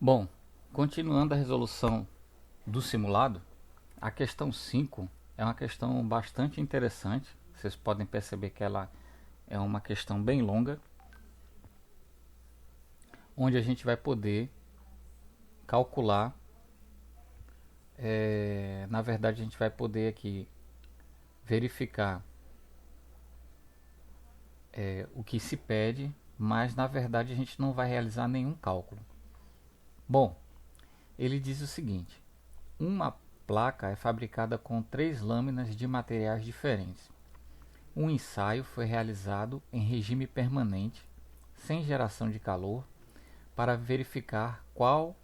Bom, continuando a resolução do simulado, a questão 5 é uma questão bastante interessante. Vocês podem perceber que ela é uma questão bem longa, onde a gente vai poder calcular. Na verdade, a gente vai poder aqui verificar o que se pede, mas na verdade a gente não vai realizar nenhum cálculo. Bom, ele diz o seguinte: uma placa é fabricada com 3 lâminas de materiais diferentes. Um ensaio foi realizado em regime permanente, sem geração de calor, para verificar qual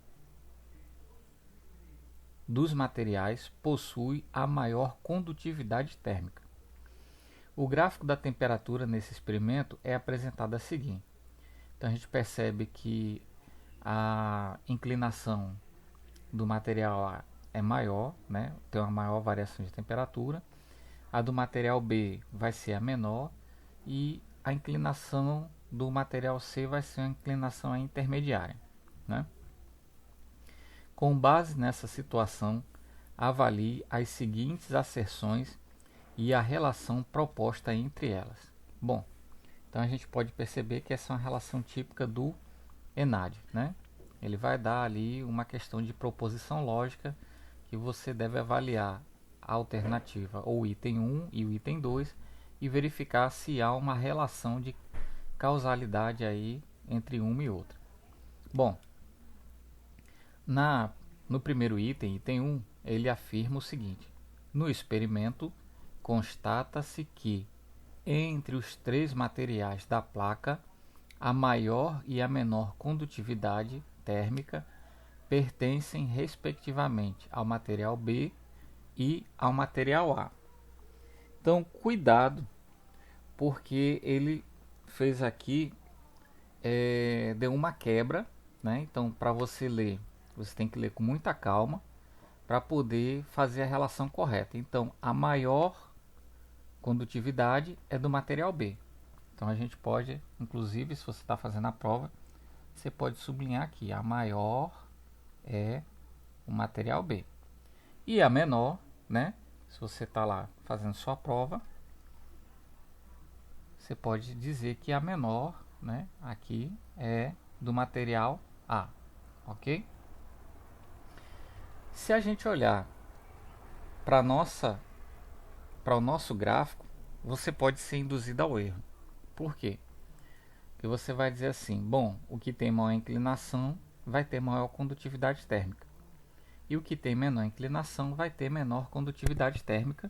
dos materiais possui a maior condutividade térmica. O gráfico da temperatura nesse experimento é apresentado a seguir. Então a gente percebe que a inclinação do material A é maior, né? Tem uma maior variação de temperatura. A do material B vai ser a menor e a inclinação do material C vai ser uma inclinação intermediária, né? Com base nessa situação, avalie as seguintes asserções e a relação proposta entre elas. Bom, então a gente pode perceber que essa é uma relação típica do ENAD, né? Ele vai dar ali uma questão de proposição lógica que você deve avaliar a alternativa ou o item 1 e o item 2 e verificar se há uma relação de causalidade aí entre uma e outra. Bom, no primeiro item, item 1, ele afirma o seguinte: no experimento, constata-se que entre os 3 materiais da placa, a maior e a menor condutividade térmica pertencem respectivamente ao material B e ao material A. Então, cuidado, porque ele fez aqui, deu uma quebra, né? Então, para você ler, você tem que ler com muita calma para poder fazer a relação correta. Então, a maior condutividade é do material B. Então, a gente pode, inclusive, se você está fazendo a prova, você pode sublinhar aqui: a maior é o material B. E a menor, né? Se você está lá fazendo sua prova, você pode dizer que a menor, né, aqui é do material A, ok? Se a gente olhar para o nosso gráfico, você pode ser induzido ao erro. Por quê? Porque você vai dizer assim: bom, o que tem maior inclinação vai ter maior condutividade térmica. E o que tem menor inclinação vai ter menor condutividade térmica.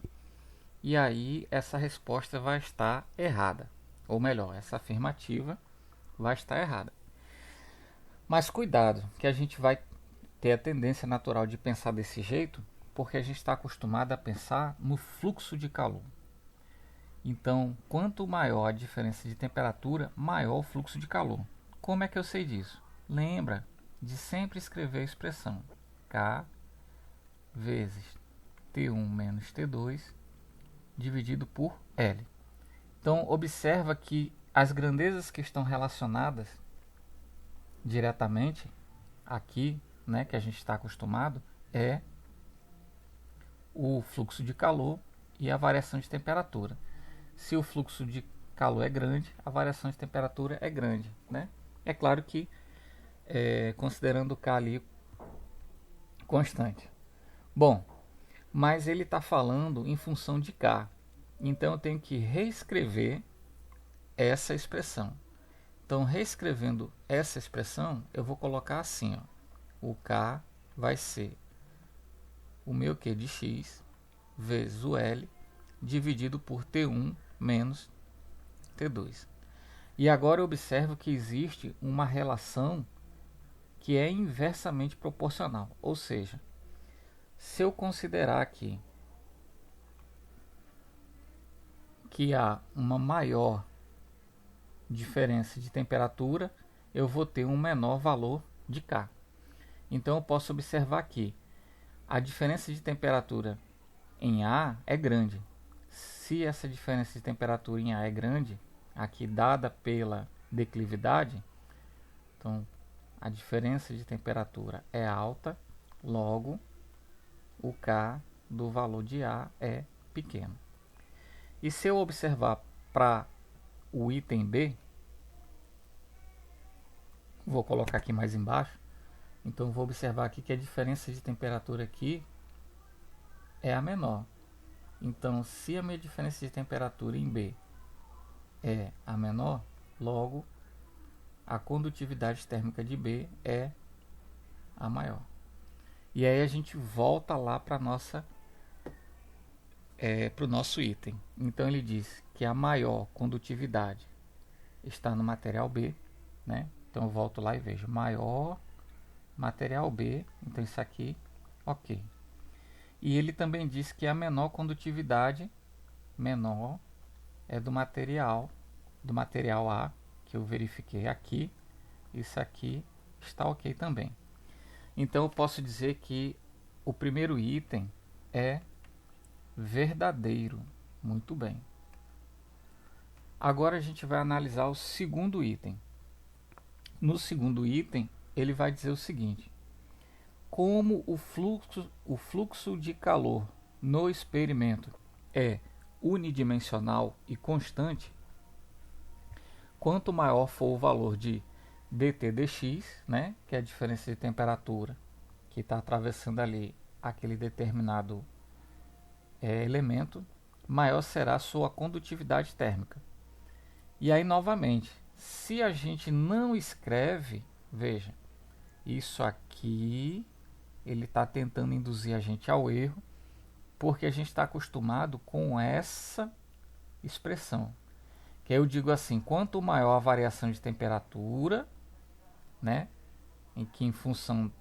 E aí essa resposta vai estar errada. Ou melhor, essa afirmativa vai estar errada. Mas cuidado, que a gente vai ter a tendência natural de pensar desse jeito, porque a gente está acostumado a pensar no fluxo de calor. Então, quanto maior a diferença de temperatura, maior o fluxo de calor. Como é que eu sei disso? Lembra de sempre escrever a expressão K vezes T1 menos T2 dividido por L. Então, observa que as grandezas que estão relacionadas diretamente aqui, né, que a gente está acostumado, é o fluxo de calor e a variação de temperatura. Se o fluxo de calor é grande, a variação de temperatura é grande, né? É claro que considerando o K ali constante. Bom, mas ele está falando em função de K. Então eu tenho que reescrever essa expressão. Então, reescrevendo essa expressão, eu vou colocar assim, ó: o K vai ser o meu Q de x vezes o L dividido por T1 menos T2. E agora eu observo que existe uma relação que é inversamente proporcional. Ou seja, se eu considerar aqui que há uma maior diferença de temperatura, eu vou ter um menor valor de K. Então eu posso observar que a diferença de temperatura em A é grande. Se essa diferença de temperatura em A é grande, aqui dada pela declividade, então a diferença de temperatura é alta, logo o K do valor de A é pequeno. E se eu observar para o item B, vou colocar aqui mais embaixo, então vou observar aqui que a diferença de temperatura aqui é a menor. Então, se a minha diferença de temperatura em B é a menor, logo a condutividade térmica de B é a maior. E aí a gente volta lá para o nosso item. Então ele diz que a maior condutividade está no material B, né? Então eu volto lá e vejo maior material B, então isso aqui, ok. E ele também diz que a menor condutividade menor é do material A, que eu verifiquei aqui. Isso aqui está ok também. Então eu posso dizer que o primeiro item é verdadeiro. Muito bem. Agora a gente vai analisar o segundo item. No segundo item, ele vai dizer o seguinte: como o fluxo de calor no experimento é unidimensional e constante, quanto maior for o valor de dt dx, né, que é a diferença de temperatura que está atravessando ali aquele determinado elemento, maior será a sua condutividade térmica. E aí, novamente, se a gente não escreve, veja, isso aqui ele está tentando induzir a gente ao erro, porque a gente está acostumado com essa expressão. Que eu digo assim, quanto maior a variação de temperatura, né, em função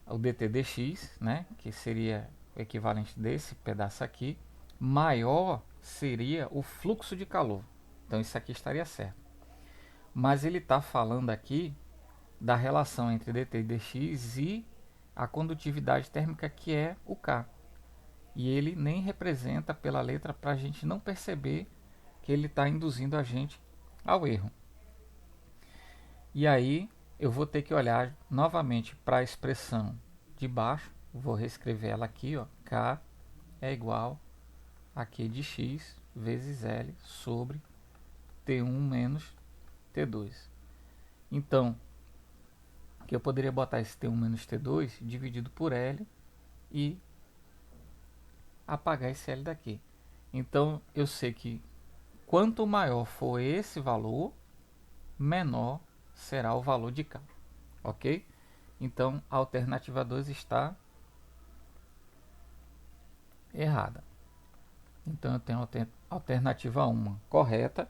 o dt dx, né, que seria o equivalente desse pedaço aqui, maior seria o fluxo de calor. Então isso aqui estaria certo. Mas ele está falando aqui da relação entre dt dx e a condutividade térmica, que é o K. E ele nem representa pela letra para a gente não perceber que ele está induzindo a gente ao erro. E aí eu vou ter que olhar novamente para a expressão de baixo, vou reescrever ela aqui, ó, K é igual a Q de x vezes L sobre T1 menos T2. Então, que eu poderia botar esse T1 menos T2 dividido por L e apagar esse L daqui. Então, eu sei que quanto maior for esse valor, menor será o valor de K. Ok? Então, a alternativa 2 está errada. Então, eu tenho a alternativa 1 correta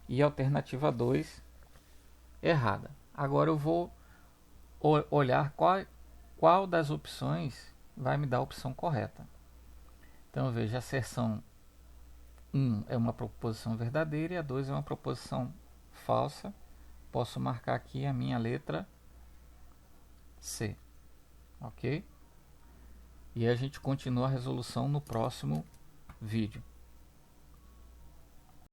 e a alternativa 2 errada. Agora eu vou olhar qual das opções vai me dar a opção correta. Então, veja, a asserção 1 é uma proposição verdadeira e a 2 é uma proposição falsa. Posso marcar aqui a minha letra C. Ok? E a gente continua a resolução no próximo vídeo.